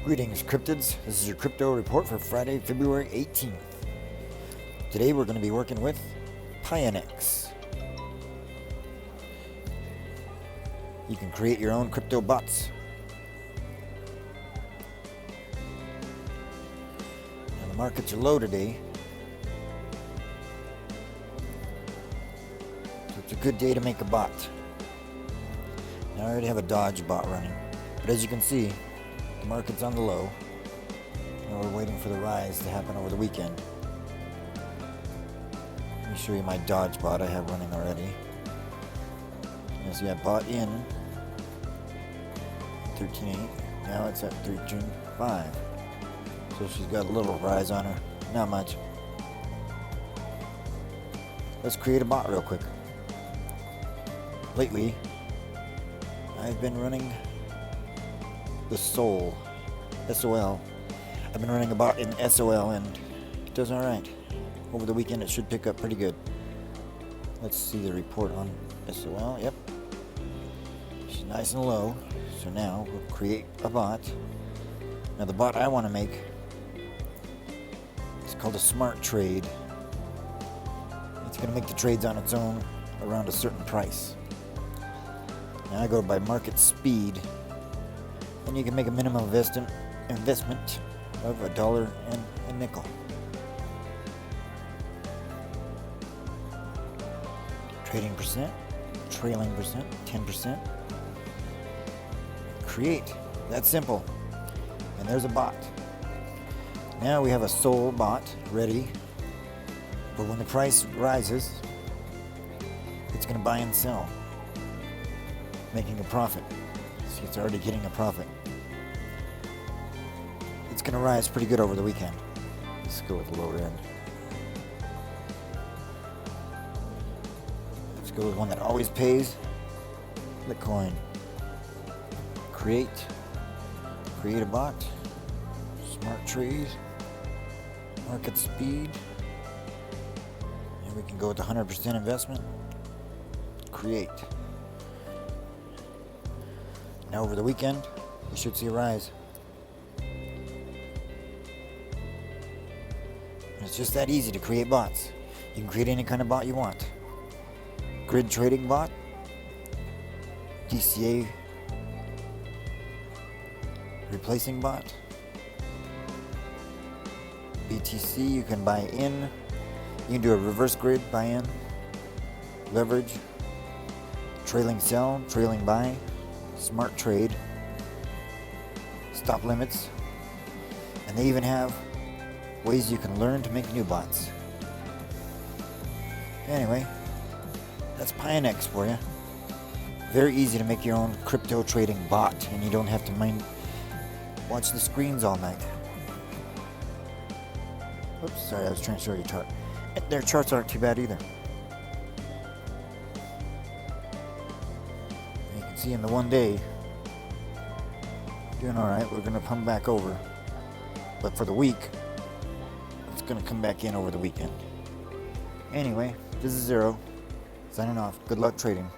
Greetings, cryptids. This is your crypto report for Friday, February 18th. Today we're going to be working with Pionex. You can create your own crypto bots. Now the markets are low today, so it's a good day to make a bot. Now I already have a Dodge bot running, but as you can see, the market's on the low, and we're waiting for the rise to happen over the weekend. Let me show you my Dodge bot I have running already. You see I bought in 13.8, now it's at 13.5. So she's got a little rise on her, not much. Let's create a bot real quick. Lately, I've been running the SOL. I've been running a bot in SOL and it does alright. Over the weekend it should pick up pretty good. Let's see the report on SOL. Yep. She's nice and low. So now we'll create a bot. Now the bot I want to make is called a smart trade. It's going to make the trades on its own around a certain price. Now I go by market speed. And you can make a minimum investment of $1 and a nickel. Trading percent, trailing percent, 10%. Create. That's simple. And there's a bot. Now we have a SOL bot ready. But when the price rises, it's going to buy and sell, making a profit. See, it's already getting a profit. It's going to rise pretty good over the weekend. Let's go with the lower end. Let's go with one that always pays. Bitcoin. Create a bot. Smart trade. Market speed. And we can go with 100% investment. Create. Now over the weekend, we should see a rise. And it's just that easy to create bots. You can create any kind of bot you want. Grid trading bot, DCA replacing bot, BTC you can buy in. You can do a reverse grid buy in, leverage, trailing sell, trailing buy, smart trade, stop limits, and they even have ways you can learn to make new bots. Anyway, that's Pionex for you. Very easy to make your own crypto trading bot, and you don't have to watch the screens all night. Oops, sorry, I was trying to show you a chart. Their charts aren't too bad either. You can see in the 1 day, doing alright. We're going to come back over. But for the week, it's going to come back in over the weekend. Anyway, this is Zero, signing off. Good luck trading.